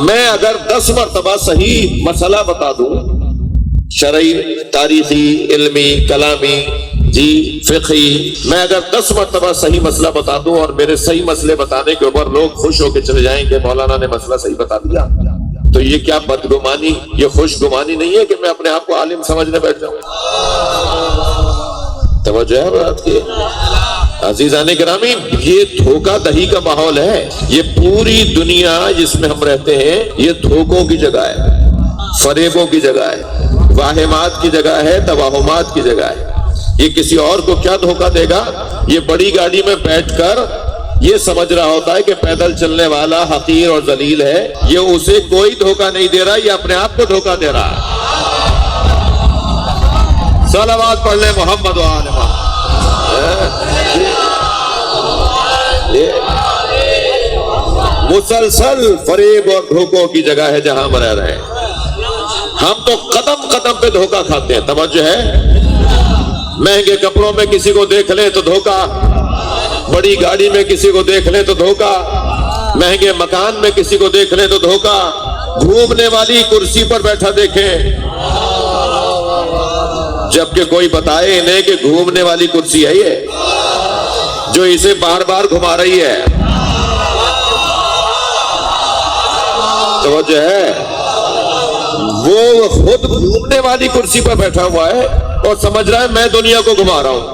میں اگر 10 مرتبہ صحیح مسئلہ بتا دوں، شرعی، تاریخی، علمی، کلامی، جی فقہی، میں اگر 10 مرتبہ صحیح مسئلہ بتا دوں اور میرے صحیح مسئلے بتانے کے اوپر لوگ خوش ہو کے چلے جائیں کہ مولانا نے مسئلہ صحیح بتا دیا، تو یہ کیا بدگمانی، یہ خوش گمانی نہیں ہے کہ میں اپنے آپ کو عالم سمجھنے بیٹھ جاؤں؟ توجہ ہے بات کی عزیزان گرامی، یہ دھوکہ دہی کا ماحول ہے۔ یہ پوری دنیا جس میں ہم رہتے ہیں یہ دھوکوں کی جگہ ہے، فریبوں کی جگہ ہے، واہمات کی جگہ ہے، توہمات کی جگہ ہے۔ یہ کسی اور کو کیا دھوکہ دے گا؟ یہ بڑی گاڑی میں بیٹھ کر یہ سمجھ رہا ہوتا ہے کہ پیدل چلنے والا حقیر اور ذلیل ہے، یہ اسے کوئی دھوکہ نہیں دے رہا، یہ اپنے آپ کو دھوکہ دے رہا ہے۔ صلوات پڑھ لیں محمد و آل محمد۔ مسلسل فریب اور دھوکوں کی جگہ ہے جہاں ہم رہ رہے ہیں۔ ہم تو قدم قدم پہ دھوکہ کھاتے ہیں، توجہ ہے؟ مہنگے کپڑوں میں کسی کو دیکھ لیں تو دھوکہ، بڑی گاڑی میں کسی کو دیکھ لیں تو دھوکہ، مہنگے مکان میں کسی کو دیکھ لیں تو دھوکہ، گھومنے والی کرسی پر بیٹھا دیکھیں، جبکہ کوئی بتائے انہیں کہ گھومنے والی کرسی ہے یہ جو اسے بار بار گھما رہی ہے۔ توجہ ہے؟ وہ خود گھومنے والی کرسی پر بیٹھا ہوا ہے اور سمجھ رہا ہے میں دنیا کو گھما رہا ہوں۔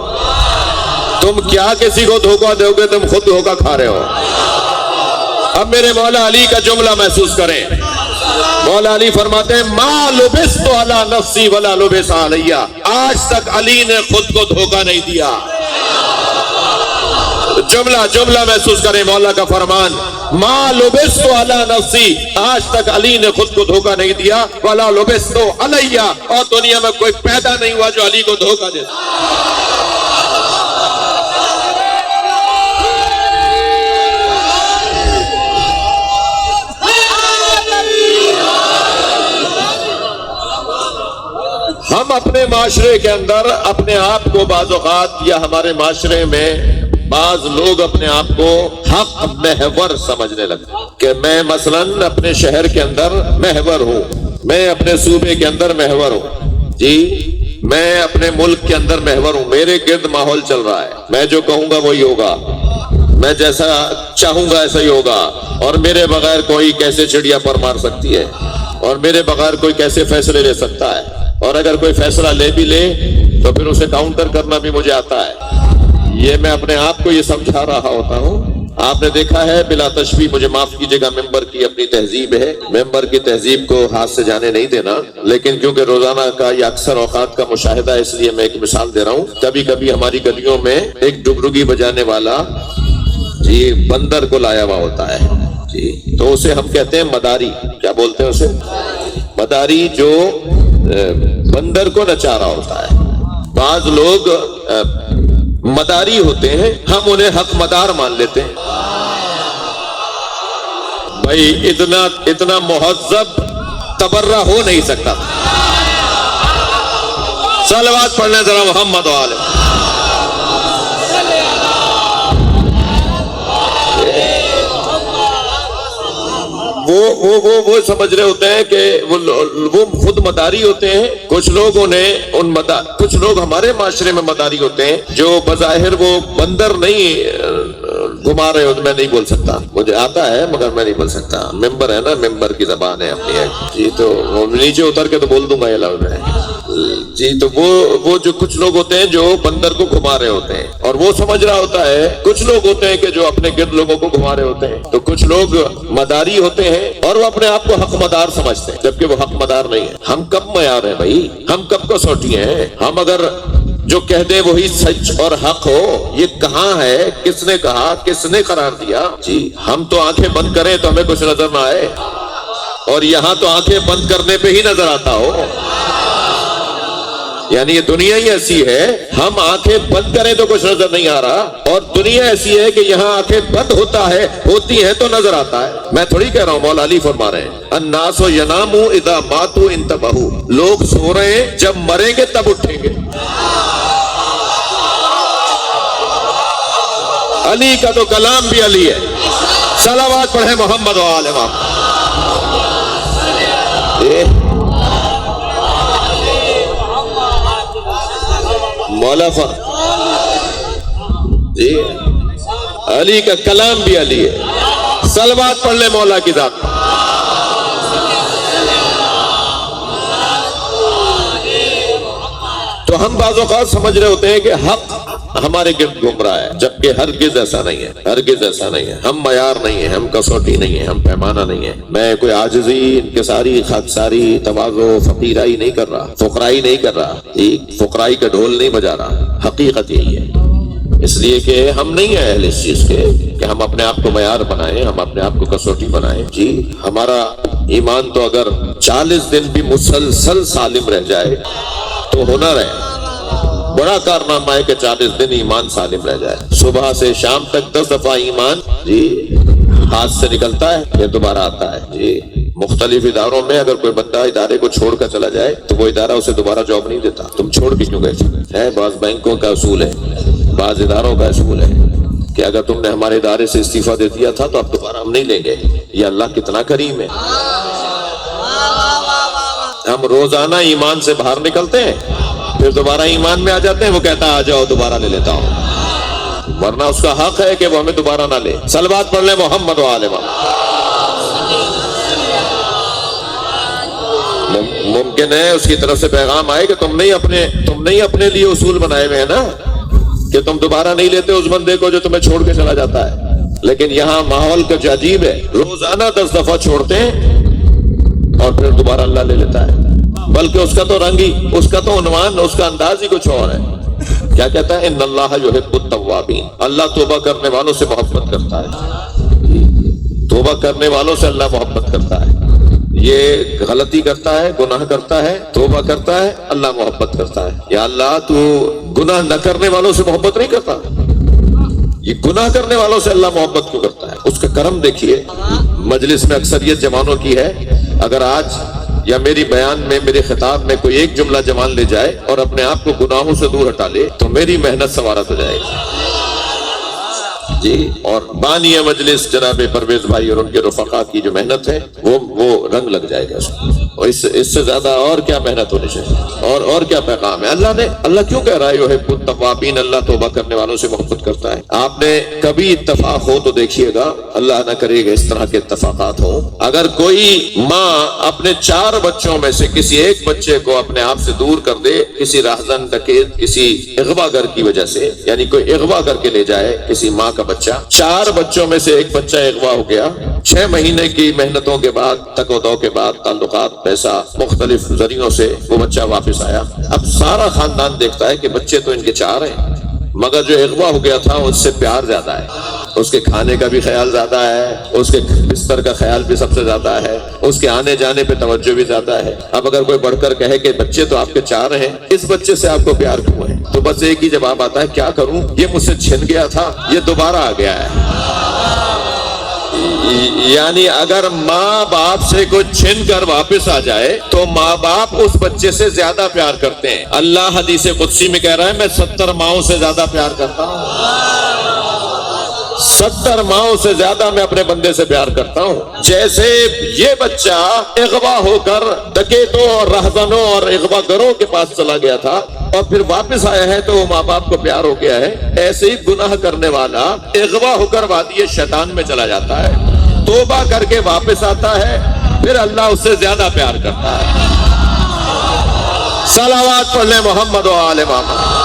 تم کیا کسی کو دھوکہ دو گے؟ تم خود دھوکہ کھا رہے ہو۔ اب میرے مولا علی کا جملہ محسوس کریں۔ مولا علی فرماتے ہیں ما لبست علی نفسی ولا لبس علیہ، آج تک علی نے خود کو دھوکہ نہیں دیا۔ جملہ محسوس کریں، مولا کا فرمان، ما لبست علی نفسی، آج تک علی نے خود کو دھوکہ نہیں دیا، ولا لبست علیہ، اور دنیا میں کوئی پیدا نہیں ہوا جو علی کو دھوکہ دے۔ ہم اپنے معاشرے کے اندر اپنے آپ کو بعض اوقات، یا ہمارے معاشرے میں بعض لوگ اپنے آپ کو حق محور سمجھنے لگتے کہ میں مثلاً اپنے شہر کے اندر محور ہوں، میں اپنے صوبے کے اندر محور ہوں، جی میں اپنے ملک کے اندر محور ہوں، میرے گرد ماحول چل رہا ہے، میں جو کہوں گا وہی ہوگا، میں جیسا چاہوں گا ایسا ہی ہوگا، اور میرے بغیر کوئی کیسے چڑیا پر مار سکتی ہے، اور میرے بغیر کوئی کیسے فیصلے لے سکتا ہے، اور اگر کوئی فیصلہ لے بھی لے تو پھر اسے کاؤنٹر کرنا بھی مجھے آتا ہے۔ یہ میں اپنے آپ کو یہ سمجھا رہا ہوتا ہوں۔ آپ نے دیکھا ہے بلا تشبیہ، مجھے معاف کیجیے گا، ممبر کی اپنی تہذیب ہے، ممبر کی تہذیب کو ہاتھ سے جانے نہیں دینا، لیکن کیونکہ روزانہ کا یا اکثر اوقات کا مشاہدہ ہے، اس لیے میں ایک مثال دے رہا ہوں۔ کبھی کبھی ہماری گلیوں میں ایک ڈگڈگی بجانے والا جی بندر کو لایا ہوا ہوتا ہے، جی تو اسے ہم کہتے ہیں مداری۔ کیا بولتے ہیں اسے؟ مداری، جو بندر کو نچا رہا ہوتا ہے۔ بعض لوگ مداری ہوتے ہیں، ہم انہیں حق مدار مان لیتے ہیں۔ بھائی اتنا مہذب تبرہ ہو نہیں سکتا۔ صلوات پڑھنے ذرا محمد و آل۔ وہ سمجھ رہے ہوتے ہیں کہ وہ خود مداری ہوتے ہیں۔ کچھ لوگ ہمارے معاشرے میں مداری ہوتے ہیں جو بظاہر وہ بندر نہیں گھما رہے ہوتے، میں نہیں بول سکتا، مجھے آتا ہے مگر میں نہیں بول سکتا، ممبر ہے نا، ممبر کی زبان ہے اپنی ہے جی، تو نیچے اتر کے تو بول دوں گا یہ لفظ ہے جی۔ تو وہ جو کچھ لوگ ہوتے ہیں جو بندر کو گھما رہے ہوتے ہیں، اور وہ سمجھ رہا ہوتا ہے، کچھ لوگ ہوتے ہیں کہ جو اپنے گرد لوگوں کو گھما رہے ہوتے ہیں، تو کچھ لوگ مداری ہوتے ہیں اور وہ اپنے آپ کو حق مدار سمجھتے ہیں، جبکہ وہ حق مدار نہیں ہے۔ ہم کب معیار ہیں بھائی؟ ہم کب کسوٹی ہیں؟ ہم اگر جو کہہ دے وہی سچ اور حق ہو، یہ کہاں ہے؟ کس نے کہا؟ کس نے قرار دیا؟ جی ہم تو آنکھیں بند کریں تو ہمیں کچھ نظر نہ آئے، اور یہاں تو آنکھیں بند کرنے پہ ہی نظر آتا ہو۔ یعنی یہ دنیا ہی ایسی ہے، ہم آنکھیں بند کریں تو کچھ نظر نہیں آ رہا، اور دنیا ایسی ہے کہ یہاں آنکھیں بند ہوتی ہیں تو نظر آتا ہے۔ میں تھوڑی کہہ رہا ہوں، مولا علی فرما رہے ہیں الناس یناموا اذا ماتوا انتبہوا، لوگ سو رہے ہیں، جب مریں گے تب اٹھیں گے۔ علی کا تو کلام بھی علی ہے۔ صلوات پڑھیں محمد و آل محمد۔ مولا جی علی کا کلام بھی علی ہے. صلوات پڑھ لے مولا کی ذات پر. تو ہم بعض اوقات سمجھ رہے ہوتے ہیں کہ حق ہمارے گرد گھوم رہا ہے، جبکہ ہرگز ایسا نہیں ہے، ہرگز ایسا نہیں ہے. ہم معیار نہیں ہیں، ہم کسوٹی نہیں ہیں، ہم پیمانہ نہیں ہیں. میں کوئی عاجزی، انکساری، خاکساری، تواضع، فقیرائی نہیں کر رہا، فقرائی نہیں کر رہا، فقرائی کا ڈھول نہیں بجا رہا. حقیقت یہی ہے. اس لیے کہ ہم نہیں ہیں اہل اس چیز کے کہ ہم اپنے آپ کو معیار بنائیں، ہم اپنے آپ کو کسوٹی بنائیں. جی ہمارا ایمان تو اگر 40 دن بھی مسلسل سالم رہ جائے تو ہنر ہے، بڑا کارنامہ ہے کہ 40 دن ایمان سالم رہ جائے. صبح سے شام تک 10 دفعہ ایمان جی ہاتھ سے نکلتا ہے، پھر دوبارہ آتا ہے. جی مختلف اداروں میں اگر کوئی بندہ ادارے کو چھوڑ کر چلا جائے تو وہ ادارہ اسے دوبارہ جاب نہیں دیتا. تم چھوڑ کے کیوں گئے ہے؟ بعض بینکوں کا اصول ہے، بعض اداروں کا اصول ہے کہ اگر تم نے ہمارے ادارے سے استعفیٰ دے دیا تھا تو اب دوبارہ ہم نہیں لیں گے. یہ اللہ کتنا کریم ہے. ہم روزانہ ایمان سے باہر نکلتے ہیں، پھر دوبارہ ایمان میں آ جاتے ہیں. وہ کہتا ہے آ جاؤ دوبارہ لے لیتا ہوں، ورنہ اس کا حق ہے کہ وہ ہمیں دوبارہ نہ لے. صلوات پڑھ لیں محمد و آل محمد. ممکن ہے اس کی طرف سے پیغام آئے کہ تم نہیں اپنے لیے اصول بنائے ہوئے ہیں نا کہ تم دوبارہ نہیں لیتے اس بندے کو جو تمہیں چھوڑ کے چلا جاتا ہے. لیکن یہاں ماحول کا جو عجیب ہے، روزانہ 10 دفعہ چھوڑتے ہیں اور پھر دوبارہ اللہ لے لیتا ہے. بلکہ اس کا تو رنگ ہی، اس کا تو عنوان، اس کا انداز ہی کچھ اور ہے. کیا کہتا ہے؟ ان اللہ یحب التوابین. اللہ توبہ کرنے والوں سے محبت کرتا ہے. توبہ کرنے والوں سے اللہ محبت کرتا ہے. یہ غلطی کرتا ہے، گناہ کرتا ہے، توبہ کرتا ہے، اللہ محبت کرتا ہے. یا اللہ تو گناہ نہ کرنے والوں سے محبت نہیں کرتا، یہ گناہ کرنے والوں سے اللہ محبت کیوں کرتا ہے؟ اس کا کرم دیکھیے. مجلس میں اکثریت جوانوں کی ہے. اگر آج یا میری بیان میں، میرے خطاب میں کوئی ایک جملہ جوان لے جائے اور اپنے آپ کو گناہوں سے دور ہٹا لے تو میری محنت سوارت ہو جائے گی. جی اور بانی مجلس جناب پرویز بھائی اور ان کے رفقا کی جو محنت ہے وہ رنگ لگ جائے گا. اور اس سے زیادہ اور کیا محنت ہونی چاہیے، اور کیا پیغام ہے. اللہ کیوں کہہ رہا ہے یحب التوابین؟ اللہ توبہ کرنے والوں سے محبت کرتا ہے. آپ نے کبھی اتفاق ہو تو دیکھیے گا، اللہ نہ کرے گا اس طرح کے اتفاقات ہوں. اگر کوئی ماں اپنے 4 بچوں میں سے کسی ایک بچے کو اپنے آپ سے دور کر دے، کسی راہزن ڈکیت، کسی اغوا گر کی وجہ سے، یعنی کوئی اغوا کر کے لے جائے کسی ماں کا بچہ، 4 بچوں میں سے ایک بچہ اغوا ہو گیا، 6 مہینے کی محنتوں کے بعد، تک و دو کے بعد، تعلقات، پیسہ، مختلف ذریعوں سے وہ بچہ واپس آیا. اب سارا خاندان دیکھتا ہے کہ بچے تو ان کے 4 ہیں، مگر جو اغوا ہو گیا تھا اس سے پیار زیادہ ہے، اس کے کھانے کا بھی خیال زیادہ ہے، اس کے بستر کا خیال بھی سب سے زیادہ ہے، اس کے آنے جانے پہ توجہ بھی زیادہ ہے. اب اگر کوئی بڑھ کر کہے کہ بچے تو آپ کے 4 ہیں، اس بچے سے آپ کو پیار کیوں ہے؟ تو بس ایک ہی جواب آتا ہے، کیا کروں، یہ مجھ سے چھن گیا تھا، یہ دوبارہ آ گیا ہے. یعنی اگر ماں باپ سے کچھ چھن کر واپس آ جائے تو ماں باپ اس بچے سے زیادہ پیار کرتے ہیں. اللہ حدیث قدسی میں کہہ رہا ہے میں 70 ماؤں سے زیادہ پیار کرتا ہوں. 70 ماؤں سے زیادہ میں اپنے بندے سے پیار کرتا ہوں. جیسے یہ بچہ اغوا ہو کر ڈکیتوں اور رہزنوں اور اغوا گروں کے پاس چلا گیا تھا اور پھر واپس آیا ہے تو وہ ماں باپ کو پیار ہو گیا ہے، ایسے ہی گناہ کرنے والا اغوا ہو کر وادی شیطان میں چلا جاتا ہے، توبہ کر کے واپس آتا ہے، پھر اللہ اس سے زیادہ پیار کرتا ہے. صلوات پڑھ لیں محمد و آل محمد.